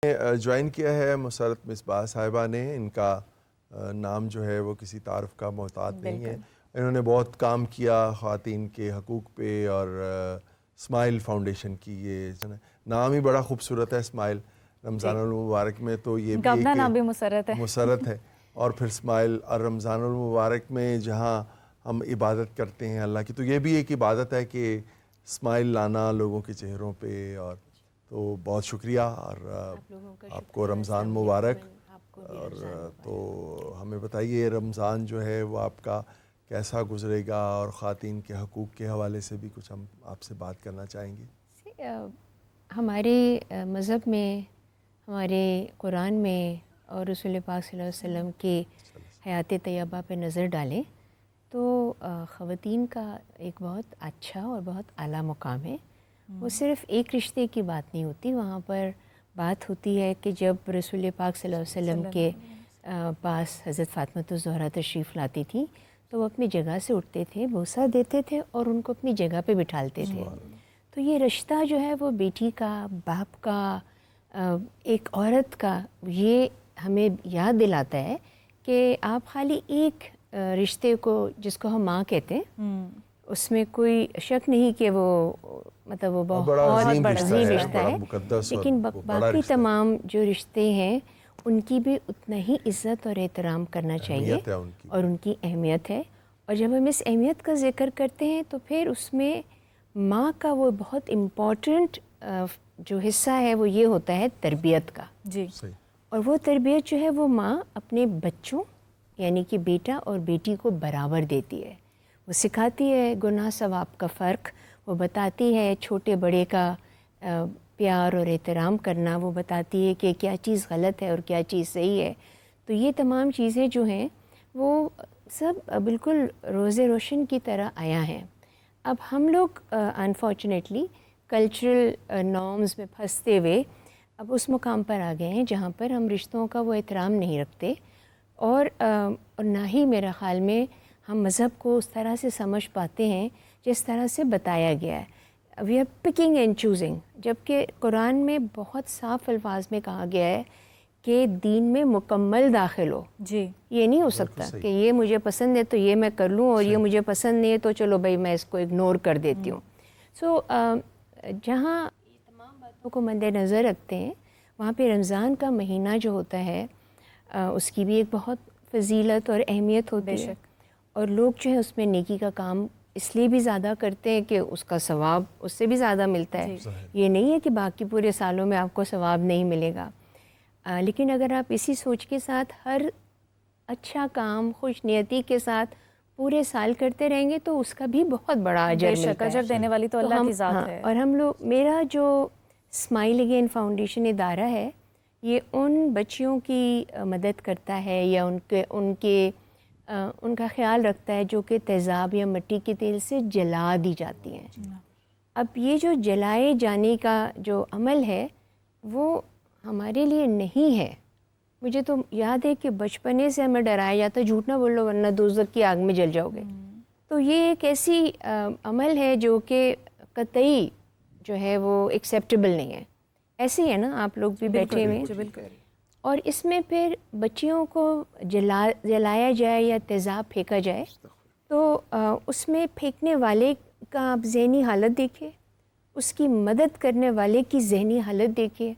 Join کیا ہے مسرت مصباح صاحبہ نے. ان کا نام جو ہے وہ کسی تعارف کا محتاط نہیں ہے. انہوں نے بہت کام کیا خواتین کے حقوق پہ، اور اسمائل فاؤنڈیشن کی یہ نام ہی بڑا خوبصورت ہے اسمائل. رمضان المبارک میں تو یہ بھی اپنا نام بھی مسرت ہے، اور پھر اسمائل. اور رمضان المبارک میں جہاں ہم عبادت کرتے ہیں اللہ کی، تو یہ بھی ایک عبادت ہے کہ اسمائل لانا لوگوں کے چہروں پہ. اور تو بہت شکریہ، اور آپ کو رمضان مبارک. اور تو ہمیں بتائیے رمضان جو ہے وہ آپ کا کیسا گزرے گا، اور خواتین کے حقوق کے حوالے سے بھی کچھ ہم آپ سے بات کرنا چاہیں گے. ہمارے مذہب میں، ہمارے قرآن میں اور رسول پاک صلی اللہ علیہ وسلم کی حیات طیبہ پہ نظر ڈالیں تو خواتین کا ایک بہت اچھا اور بہت اعلیٰ مقام ہے. وہ صرف ایک رشتے کی بات نہیں ہوتی، وہاں پر بات ہوتی ہے کہ جب رسول پاک صلی اللہ علیہ وسلم کے پاس حضرت فاطمۃ الزہرا تشریف لاتی تھی تو وہ اپنی جگہ سے اٹھتے تھے، بوسہ دیتے تھے اور ان کو اپنی جگہ پہ بٹھالتے تھے. تو یہ رشتہ جو ہے وہ بیٹی کا، باپ کا، ایک عورت کا، یہ ہمیں یاد دلاتا ہے کہ آپ خالی ایک رشتے کو، جس کو ہم ماں کہتے ہیں، اس میں کوئی شک نہیں کہ وہ مطلب وہ بہت عظیم رشتہ ہے، لیکن باقی تمام جو رشتے ہیں ان کی بھی اتنا ہی عزت اور احترام کرنا چاہیے، اور ان کی اہمیت ہے. اور جب ہم اس اہمیت کا ذکر کرتے ہیں تو پھر اس میں ماں کا وہ بہت امپورٹنٹ جو حصہ ہے وہ یہ ہوتا ہے تربیت کا. جی. اور وہ تربیت جو ہے وہ ماں اپنے بچوں یعنی کہ بیٹا اور بیٹی کو برابر دیتی ہے. وہ سکھاتی ہے گناہ ثواب کا فرق، وہ بتاتی ہے چھوٹے بڑے کا پیار اور احترام کرنا، وہ بتاتی ہے کہ کیا چیز غلط ہے اور کیا چیز صحیح ہے. تو یہ تمام چیزیں جو ہیں وہ سب بالکل روز روشن کی طرح آیا ہیں. اب ہم لوگ انفارچونیٹلی کلچرل نارمز میں پھنستے ہوئے اب اس مقام پر آ گئے ہیں جہاں پر ہم رشتوں کا وہ احترام نہیں رکھتے، اور نہ ہی میرا خیال میں ہم مذہب کو اس طرح سے سمجھ پاتے ہیں جس طرح سے بتایا گیا ہے. We are picking and choosing, جبکہ قرآن میں بہت صاف الفاظ میں کہا گیا ہے کہ دین میں مکمل داخل ہو. جی. یہ نہیں ہو سکتا کہ یہ مجھے پسند ہے تو یہ میں کر لوں، اور یہ مجھے پسند نہیں ہے تو چلو بھائی میں اس کو اگنور کر دیتی ہوں. سو جہاں تمام باتوں کو مد نظر رکھتے ہیں وہاں پہ رمضان کا مہینہ جو ہوتا ہے اس کی بھی ایک بہت فضیلت اور اہمیت ہوتی ہے، اور لوگ جو ہے اس میں نیکی کا کام اس لیے بھی زیادہ کرتے ہیں کہ اس کا ثواب اس سے بھی زیادہ ملتا ہے. یہ نہیں ہے کہ باقی پورے سالوں میں آپ کو ثواب نہیں ملے گا، لیکن اگر آپ اسی سوچ کے ساتھ ہر اچھا کام خوش نیتی کے ساتھ پورے سال کرتے رہیں گے تو اس کا بھی بہت بڑا اجر ملتا ہے. اجر دینے والی تو اللہ کی ذات ہے. اور ہم لوگ، میرا جو اسمائل اگین فاؤنڈیشن ادارہ ہے یہ ان بچیوں کی مدد کرتا ہے یا ان کا خیال رکھتا ہے جو کہ تیزاب یا مٹی کے تیل سے جلا دی جاتی ہیں. اب یہ جو جلائے جانے کا جو عمل ہے وہ ہمارے لیے نہیں ہے. مجھے تو یاد ہے کہ بچپنے سے ہمیں ڈرایا جاتا جھوٹ نہ بولو ورنہ دوزخ کی آگ میں جل جاؤ گے. تو یہ ایک ایسی عمل ہے جو کہ قطعی جو ہے وہ ایکسیپٹیبل نہیں ہے. ایسے ہی ہے نا، آپ لوگ بھی بیٹھے ہوئے، اور اس میں پھر بچیوں کو جلایا جائے یا تیزاب پھینکا جائے تو اس میں پھینکنے والے کا آپ ذہنی حالت دیکھیے، اس کی مدد کرنے والے کی ذہنی حالت دیکھیے،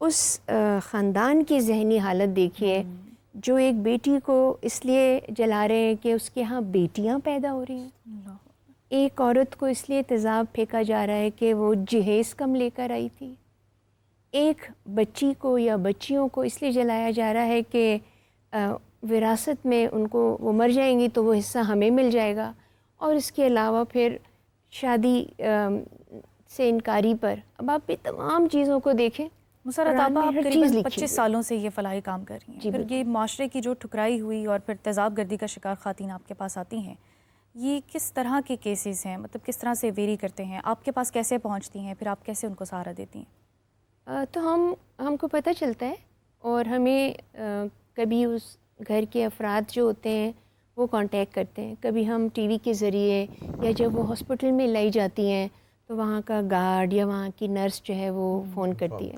اس خاندان کی ذہنی حالت دیکھیے جو ایک بیٹی کو اس لیے جلا رہے ہیں کہ اس کے ہاں بیٹیاں پیدا ہو رہی ہیں. ایک عورت کو اس لیے تیزاب پھینکا جا رہا ہے کہ وہ جہیز کم لے کر آئی تھی. ایک بچی کو یا بچیوں کو اس لیے جلایا جا رہا ہے کہ وراثت میں ان کو وہ مر جائیں گی تو وہ حصہ ہمیں مل جائے گا. اور اس کے علاوہ پھر شادی سے انکاری پر اب آپ بھی تمام چیزوں کو دیکھیں. مسرت آپ قریباً 25 سالوں سے یہ فلاحی کام کر رہی ہیں. پھر یہ معاشرے کی جو ٹھکرائی ہوئی اور پھر تیزاب گردی کا شکار خواتین آپ کے پاس آتی ہیں، یہ کس طرح کے کیسز ہیں؟ مطلب کس طرح سے ویری کرتے ہیں؟ آپ کے پاس کیسے پہنچتی ہیں؟ پھر آپ کیسے ان کو سہارا دیتی ہیں؟ تو ہم کو پتہ چلتا ہے، اور ہمیں کبھی اس گھر کے افراد جو ہوتے ہیں وہ کانٹیکٹ کرتے ہیں، کبھی ہم ٹی وی کے ذریعے، یا جب وہ ہاسپٹل میں لائی جاتی ہیں تو وہاں کا گارڈ یا وہاں کی نرس جو ہے وہ فون کرتی ہے.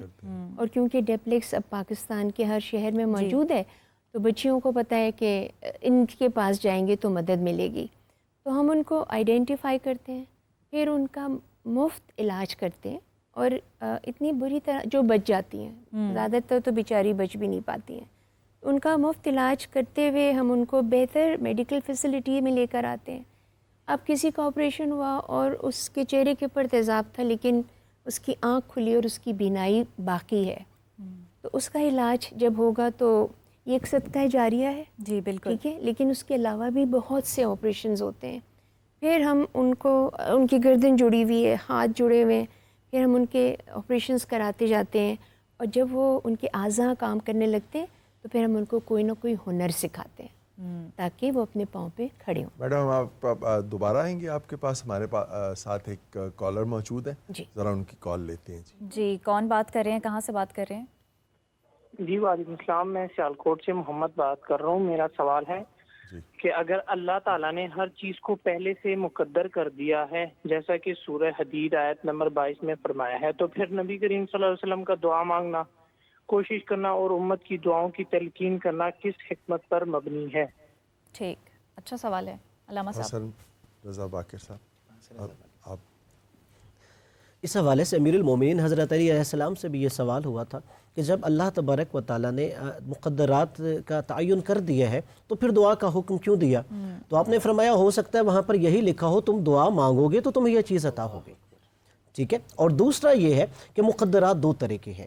اور کیونکہ ڈیپلیکس اب پاکستان کے ہر شہر میں موجود ہے تو بچیوں کو پتہ ہے کہ ان کے پاس جائیں گے تو مدد ملے گی. تو ہم ان کو آئیڈینٹیفائی کرتے ہیں, پھر ان کا مفت علاج کرتے ہیں. اور اتنی بری طرح جو بچ جاتی ہیں, زیادہ تر تو بیچاری بچ بھی نہیں پاتی ہیں, ان کا مفت علاج کرتے ہوئے ہم ان کو بہتر میڈیکل فیسلٹی میں لے کر آتے ہیں. اب کسی کا آپریشن ہوا اور اس کے چہرے کے اوپر تیزاب تھا لیکن اس کی آنکھ کھلی اور اس کی بینائی باقی ہے, تو اس کا علاج جب ہوگا تو یہ ایک صدقہ جاریہ ہے. جی بالکل, ٹھیک ہے. لیکن اس کے علاوہ بھی بہت سے آپریشنز ہوتے ہیں. پھر ہم ان کو, ان کی گردن جڑی ہوئی ہے, ہاتھ جڑے ہوئے ہیں, پھر ہم ان کے آپریشنز کراتے جاتے ہیں. اور جب وہ ان کے اعضاء کام کرنے لگتے ہیں تو پھر ہم ان کو کوئی نہ کوئی ہنر سکھاتے ہیں تاکہ وہ اپنے پاؤں پہ کھڑے ہوں. میڈم آپ دوبارہ آئیں گے آپ کے پاس, ہمارے ساتھ ایک کالر موجود ہے, ذرا ان کی کال لیتے ہیں. جی کون بات کر رہے ہیں, کہاں سے بات کر رہے ہیں؟ جی وعلیکم السلام, میں سیالکوٹ سے محمد بات کر رہا ہوں. میرا سوال ہے کہ اگر اللہ تعالیٰ نے ہر چیز کو پہلے سے مقدر کر دیا ہے جیسا کہ سورہ حدید آیت نمبر 22 میں فرمایا ہے, تو پھر نبی کریم صلی اللہ علیہ وسلم کا دعا مانگنا, کوشش کرنا اور امت کی دعاؤں کی تلقین کرنا کس حکمت پر مبنی ہے؟ ٹھیک, اچھا سوال ہے علامہ صاحب. حسن رضا باقر صاحب, آپ اس حوالے سے امیر المومنین حضرت علی علیہ السلام سے بھی یہ سوال ہوا تھا کہ جب اللہ تبارک و تعالیٰ نے مقدرات کا تعین کر دیا ہے تو پھر دعا کا حکم کیوں دیا؟ تو آپ نے فرمایا ہو سکتا ہے وہاں پر یہی لکھا ہو تم دعا مانگو گے تو تمہیں یہ چیز عطا ہوگی. ٹھیک ہے. اور دوسرا یہ ہے کہ مقدرات دو طرح کے ہیں.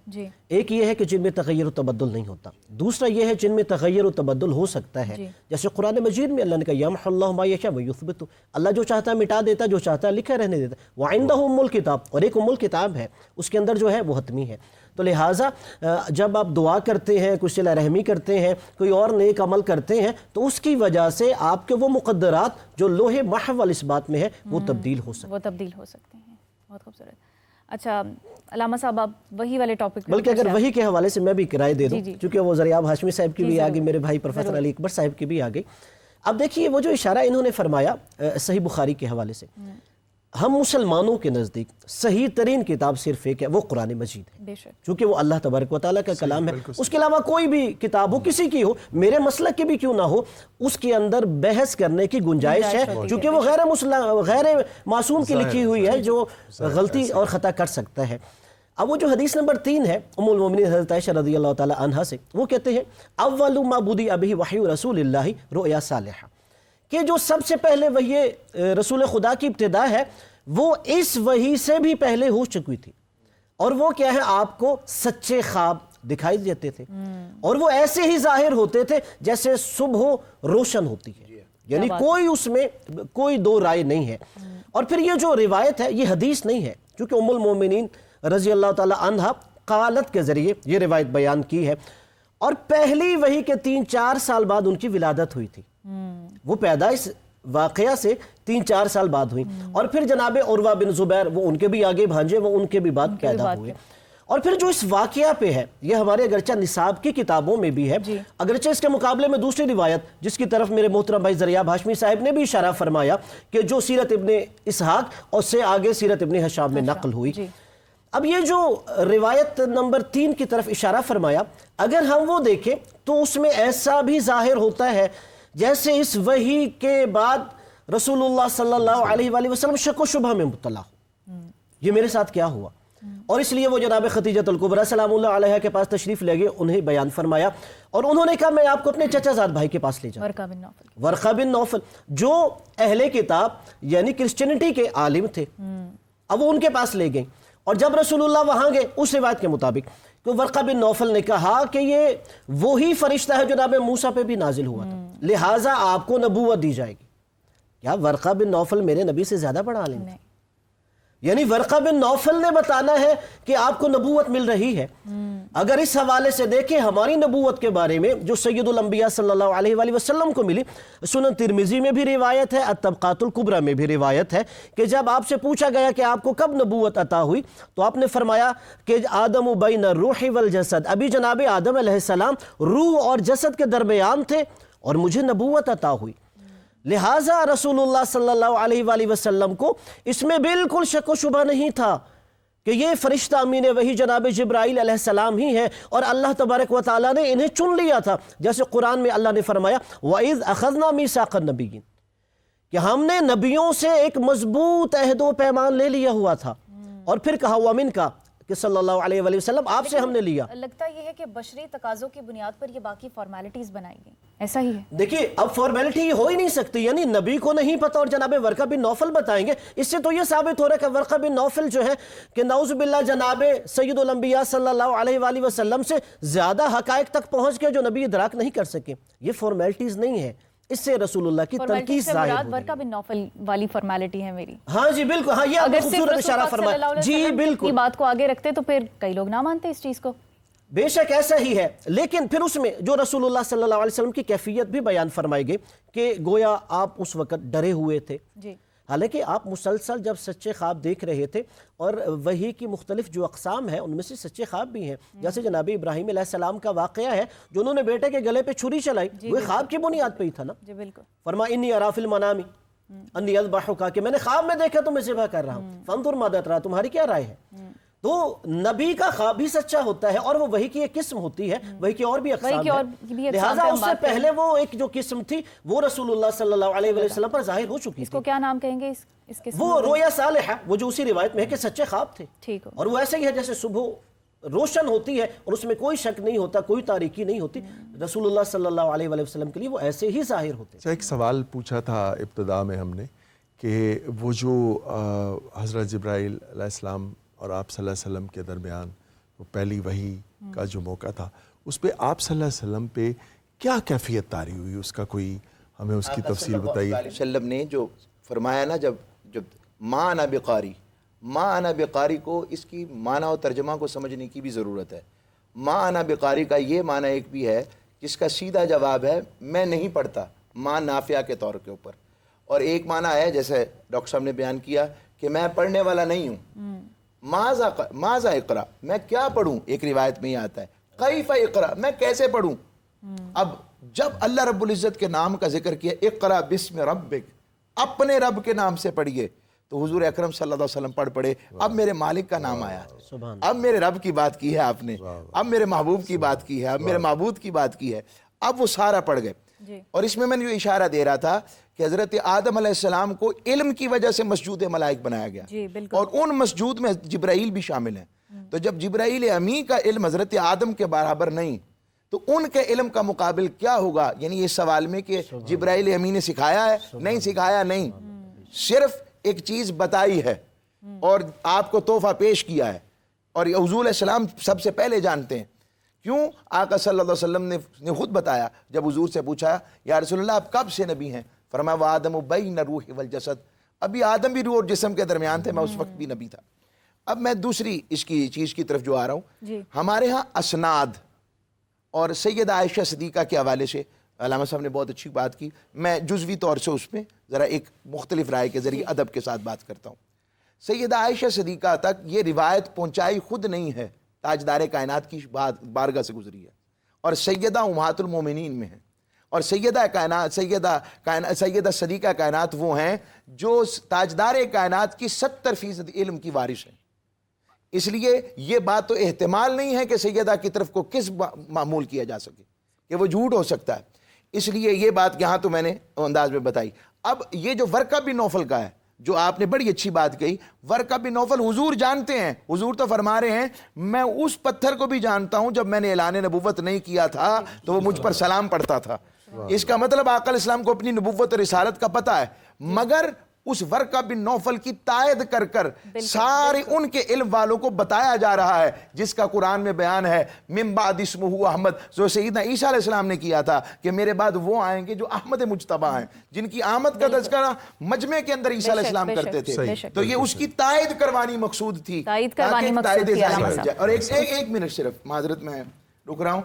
ایک یہ ہے کہ جن میں تغیر و تبدل نہیں ہوتا, دوسرا یہ ہے جن میں تغیر و تبدل ہو سکتا ہے. جیسے قرآن مجید میں اللہ نے کہا یمحو اللہ ما یشاء ویثبت, اللہ جو چاہتا ہے مٹا دیتا, جو چاہتا ہے لکھا رہنے دیتا. وعندہ ام الکتاب, اور ایک ام الکتاب ہے, اس کے اندر جو ہے وہ حتمی ہے. تو لہٰذا جب آپ دعا کرتے ہیں, کچھ صلہ رحمی کرتے ہیں, کوئی اور نیک عمل کرتے ہیں, تو اس کی وجہ سے آپ کے وہ مقدرات جو لوح محو اس بات میں ہے وہ تبدیل ہو سکتے ہیں. بہت خوبصورت. اچھا علامہ صاحب, آپ وہی والے ٹاپک, بلکہ اگر وہی کے حوالے سے میں بھی کرائے دے دوں, چونکہ وہ ذریعہ ہاشمی صاحب کی بھی آگئی, میرے بھائی پروفیسر علی اکبر صاحب کی بھی آگئی. اب دیکھیے وہ جو اشارہ انہوں نے فرمایا صحیح بخاری کے حوالے سے, ہم مسلمانوں کے نزدیک صحیح ترین کتاب صرف ایک ہے, وہ قرآن مجید ہے, چونکہ وہ اللہ تبارک و تعالیٰ کا کلام ہے. اس کے علاوہ کوئی بھی کتاب ہو, کسی کی ہو, میرے مسلک کی بھی کیوں نہ ہو, اس کے اندر بحث کرنے کی گنجائش ہے, چونکہ وہ غیر معصوم کی لکھی ہوئی ہے جو غلطی اور خطا کر سکتا ہے. اب وہ جو حدیث نمبر 3 ہے ام المومنین حضرت عائشہ رضی اللہ تعالی عنہا سے, وہ کہتے ہیں اول ما بدأ به وحی رسول اللہ رؤیا صالحہ, کہ جو سب سے پہلے وحی رسول خدا کی ابتدا ہے وہ اس وحی سے بھی پہلے ہو چکی تھی, اور وہ کیا ہے, آپ کو سچے خواب دکھائی دیتے تھے, اور وہ ایسے ہی ظاہر ہوتے تھے جیسے صبح روشن ہوتی ہے, یعنی کوئی اس میں کوئی دو رائے نہیں ہے. اور پھر یہ جو روایت ہے یہ حدیث نہیں ہے, چونکہ ام المومنین رضی اللہ تعالی عنہا قالت کے ذریعے یہ روایت بیان کی ہے, اور پہلی وحی کے 3-4 سال بعد ان کی ولادت ہوئی تھی. وہ پیدائش واقعہ سے 3-4 سال بعد ہوئی, اور پھر جناب عروہ بن زبیر, وہ ان کے بھی آگے بھانجے, وہ ان کے بھی بعد پیدا ہوئے. اور پھر جو اس واقعہ پہ ہے, یہ ہمارے اگرچہ نصاب کی کتابوں میں بھی ہے, اگرچہ اس کے مقابلے میں دوسری روایت جس کی طرف میرے محترم بھائی ذریعہ ہاشمی صاحب نے بھی اشارہ فرمایا کہ جو سیرت ابن اسحاق اور سے آگے سیرت ابن حشام میں نقل ہوئی. اب یہ جو روایت نمبر 3 کی طرف اشارہ فرمایا, اگر ہم وہ دیکھیں تو اس میں ایسا بھی ظاہر ہوتا ہے جیسے اس وحی کے بعد رسول اللہ صلی اللہ علیہ وآلہ وسلم شک و شبہ میں مبتلا ہو, یہ میرے ساتھ کیا ہوا. اور اس لیے وہ جناب خدیجہ الکبریٰ سلام اللہ علیہ کے پاس تشریف لے گئے, انہیں بیان فرمایا, اور انہوں نے کہا میں آپ کو اپنے چچا زاد بھائی کے پاس لے جاؤں, ورقہ بن نوفل, جو اہل کتاب یعنی کرسچینٹی کے عالم تھے. اب وہ ان کے پاس لے گئے, اور جب رسول اللہ وہاں گئے, اس روایت کے مطابق تو ورقہ بن نوفل نے کہا کہ یہ وہی فرشتہ ہے جو جناب موسیٰ پہ بھی نازل ہوا تھا, لہٰذا آپ کو نبوت دی جائے گی. کیا ورقہ بن نوفل میرے نبی سے زیادہ بڑا عالم ہے؟ یعنی ورقہ بن نوفل نے بتانا ہے کہ آپ کو نبوت مل رہی ہے. اگر اس حوالے سے دیکھیں ہماری نبوت کے بارے میں جو سید الانبیاء صلی اللہ علیہ وآلہ وسلم کو ملی, سنن ترمذی میں بھی روایت ہے, الطبقات الکبریٰ میں بھی روایت ہے کہ جب آپ سے پوچھا گیا کہ آپ کو کب نبوت عطا ہوئی, تو آپ نے فرمایا کہ آدم بین الروح والجسد, ابھی جناب آدم علیہ السلام روح اور جسد کے درمیان تھے اور مجھے نبوت عطا ہوئی. لہٰذا رسول اللہ صلی اللہ علیہ وآلہ وسلم کو اس میں بالکل شک و شبہ نہیں تھا کہ یہ فرشتہ امین وحی جناب جبرائیل علیہ السلام ہی ہے، اور اللہ تبارک و تعالیٰ نے انہیں چن لیا تھا. جیسے قرآن میں اللہ نے فرمایا وَإِذْ أَخَذْنَا مِيثَاقَ النَّبِيِّينَ، کہ ہم نے نبیوں سے ایک مضبوط عہد و پیمان لے لیا ہوا تھا، اور پھر کہا وَمِنْكَ، کہ صلی اللہ علیہ وآلہ وسلم آپ سے ہم نے لیا. لگتا یہ ہے کہ بشری تقاضوں کی بنیاد پر یہ باقی فارمیلٹیز بنائی گئی، ایسا ہی ہے؟ دیکھیے اب فارمیلٹی ہو ہی نہیں سکتی، یعنی نبی کو نہیں پتا اور جناب ورقہ بن نوفل بتائیں گے. اس سے تو یہ ثابت ہو رہا ہے کہ ورقہ بن نوفل جو ہے کہ نعوذ باللہ جناب سید الانبیاء صلی اللہ علیہ وآلہ وسلم سے زیادہ حقائق تک پہنچ کے جو نبی ادراک نہیں کر سکے. یہ فارمیلٹیز نہیں ہے، اس سے رسول اللہ کی تنقیص ظاہر ہوگی. ورقہ بن نوفل والی فارمیلٹی ہے میری. ہاں جی بالکل، ہاں یہ اگر خوبصورت اشارہ فرمایا جی بالکل. بات کو آگے رکھتے تو پھر کئی لوگ نہ مانتے اس چیز کو. بے شک ایسا ہی ہے، لیکن پھر اس میں جو رسول اللہ صلی اللہ علیہ وسلم کی کیفیت بھی بیان فرمائی گئی کہ گویا آپ اس وقت ڈرے ہوئے تھے. جی. حالانکہ آپ مسلسل جب سچے خواب دیکھ رہے تھے، اور وحی کی مختلف جو اقسام ہیں ان میں سے سچے خواب بھی ہیں. جیسے جناب ابراہیم علیہ السلام کا واقعہ ہے جو انہوں نے بیٹے کے گلے پہ چھری چلائی، وہ خواب کی بنیاد پہ ہی تھا نا. جی بالکل. فرما انی اری فی المنام انی اذبحک، کہ میں نے خواب میں دیکھا تو میں ذبح کر رہا ہوں، فانظر ماذا تری، تمہاری کیا رائے ہے. تو نبی کا خواب بھی سچا ہوتا ہے، اور وہ وحی کی ایک قسم ہوتی ہے، وحی کی اور بھی اقسام ہیں. لہٰذا اس سے پہلے وہ ایک جو قسم تھی وہ رسول اللہ صلی اللہ علیہ وسلم پر ظاہر ہو چکی تھی. اس کو کیا نام کہیں گے اس قسم؟ وہ رویا صالحہ، وہ جو اسی روایت میں ہے کہ سچے خواب تھے. ٹھیک. اور وہ ایسے ہی ہے جیسے صبح روشن ہوتی ہے اور اس میں کوئی شک نہیں ہوتا، کوئی تاریکی نہیں ہوتی. رسول اللہ صلی اللہ علیہ وآلہ وسلم کے لیے وہ ایسے ہی ظاہر ہوتے. ایک سوال پوچھا تھا ابتدا میں ہم نے کہ وہ جو حضرت جبرائیل علیہ السلام اور آپ صلی اللہ علیہ وسلم کے درمیان وہ پہلی وحی کا جو موقع تھا، اس پہ آپ صلی اللہ علیہ وسلم پہ کیا کیفیت طاری ہوئی، اس کا کوئی ہمیں اس کی تفصیل بتائیے. آپ صلی اللہ علیہ وسلم نے جو فرمایا نا، جب ما انا بقاری، ما انا بقاری کو اس کی معنی و ترجمہ کو سمجھنے کی بھی ضرورت ہے. ما انا بقاری کا یہ معنی ایک بھی ہے جس کا سیدھا جواب ہے میں نہیں پڑھتا، ما نافیہ کے طور کے اوپر. اور ایک معنی ہے جیسے ڈاکٹر صاحب نے بیان کیا کہ میں پڑھنے والا نہیں ہوں. ماذا اقرا، میں کیا پڑھوں، ایک روایت میں ہی آتا ہے. کیف اقرا، میں کیسے پڑھوں. اب جب اللہ رب العزت کے نام کا ذکر کیا، اقرا بسم ربک، اپنے رب کے نام سے پڑھیے، تو حضور اکرم صلی اللہ علیہ وسلم پڑھ پڑے اب میرے مالک کا نام آیا، اب میرے رب کی بات کی ہے آپ نے، اب میرے محبوب کی بات کی ہے، اب میرے معبود کی بات کی ہے. اب وہ سارا پڑھ گئے. اور اس میں نے جو اشارہ دے رہا تھا کہ حضرت آدم علیہ السلام کو علم کی وجہ سے مسجود ملائک بنایا گیا، اور ان مسجود میں جبرائیل بھی شامل ہیں. تو جب جبرائیل امی کا علم حضرت آدم کے برابر نہیں تو ان کے علم کا مقابل کیا ہوگا. یعنی اس سوال میں کہ جبرائیل امی نے سکھایا ہے، نہیں سکھایا، نہیں، صرف ایک چیز بتائی ہے اور آپ کو تحفہ پیش کیا ہے. اور یہ حضور علیہ السلام سب سے پہلے جانتے ہیں. کیوں؟ آقا صلی اللہ علیہ وسلم نے خود بتایا، جب حضور سے پوچھا یا رسول اللہ آپ کب سے نبی ہیں، فرمایا وآدم بین الروح والجسد، ابھی آدم بھی روح اور جسم کے درمیان تھے، میں اس وقت بھی نبی تھا. اب میں دوسری اس کی چیز کی طرف جو آ رہا ہوں، ہمارے ہاں اسناد اور سیدہ عائشہ صدیقہ کے حوالے سے علامہ صاحب نے بہت اچھی بات کی. میں جزوی طور سے اس پہ ذرا ایک مختلف رائے کے ذریعے ادب کے ساتھ بات کرتا ہوں. سیدہ عائشہ صدیقہ تک یہ روایت پہنچائی خود نہیں ہے، تاجدار کائنات کی بارگاہ سے گزری ہے، اور سیدہ امہات المومنین میں ہے. اور سیدہ صدیقہ کائنات وہ ہیں جو تاجدار کائنات کی 70% علم کی وارث ہیں. اس لیے یہ بات تو احتمال نہیں ہے کہ سیدہ کی طرف کو کس معمول کیا جا سکے کہ وہ جھوٹ ہو سکتا ہے. اس لیے یہ بات یہاں تو میں نے انداز میں بتائی. اب یہ جو ورقہ بن نوفل کا ہے، جو آپ نے بڑی اچھی بات کہی، ورقہ بن نوفل حضور جانتے ہیں، حضور تو فرما رہے ہیں میں اس پتھر کو بھی جانتا ہوں جب میں نے اعلان نبوت نہیں کیا تھا تو وہ مجھ پر سلام پڑھتا تھا. اس کا مطلب آقا علیہ السلام کو اپنی نبوت اور رسالت کا پتہ ہے، مگر اس ورقہ بن نوفل کی تائید کر کر سارے ان کے علم والوں کو بتایا جا رہا ہے، جس کا قرآن میں بیان ہے من بعد اسمہ احمد، جو سیدنا عیسیٰ علیہ السلام نے کیا تھا کہ میرے بعد وہ آئیں گے جو احمد مجتبیٰ ہیں، جن کی آمد کا تذکرہ مجمع کے اندر عیسیٰ علیہ السلام کرتے تھے. تو یہ اس کی تائید کروانی مقصود تھی، اور ایک منٹ صرف معذرت میں رک رہا ہوں.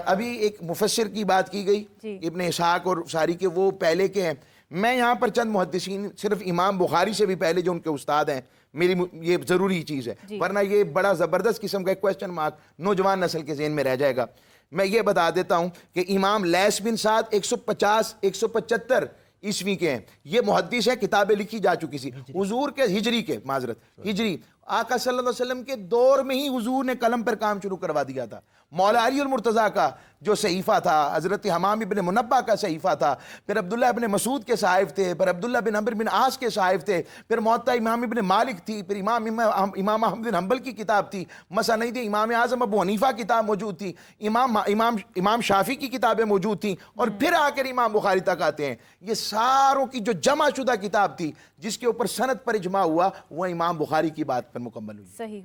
ابھی ایک مفسر کی بات کی گئی، ابن اسحاق اور ساری کے، وہ پہلے کے ہیں. میں یہاں پر چند محدثین، صرف امام بخاری سے بھی پہلے جو ان کے استاد ہیں، میری یہ ضروری چیز ہے، ورنہ یہ بڑا زبردست قسم کا کویسچن مارک نوجوان نسل کے ذہن میں رہ جائے گا. میں یہ بتا دیتا ہوں کہ امام لیث بن سعد 150 175 عیسوی کے ہیں. یہ محدث ہے, کتابیں لکھی جا چکی سی. حضور کے ہجری کے, معذرت ہجری, آقا صلی اللہ علیہ وسلم کے دور میں ہی حضور نے قلم پر کام شروع کروا دیا تھا. مولا علی المرتضیٰ کا جو صحیفہ تھا, حضرت حمام ابن منبہ کا صحیفہ تھا, پھر عبداللہ ابن مسعود کے صحائف تھے, پھر عبداللہ بن عمرو بن عاص کے صحائف تھے, پھر موطا امام ابن مالک تھی, پھر امام احمد بن حنبل کی کتاب تھی, مسند امام اعظم ابو حنیفہ کتاب موجود تھی, امام شافعی کی کتابیں موجود تھیں, اور پھر آ کر امام بخاری تک آتے ہیں. یہ ساروں کی جو جمع شدہ کتاب تھی جس کے اوپر سند پر اجماع ہوا, وہ امام بخاری کی بات پر مکمل ہوئی. صحیح.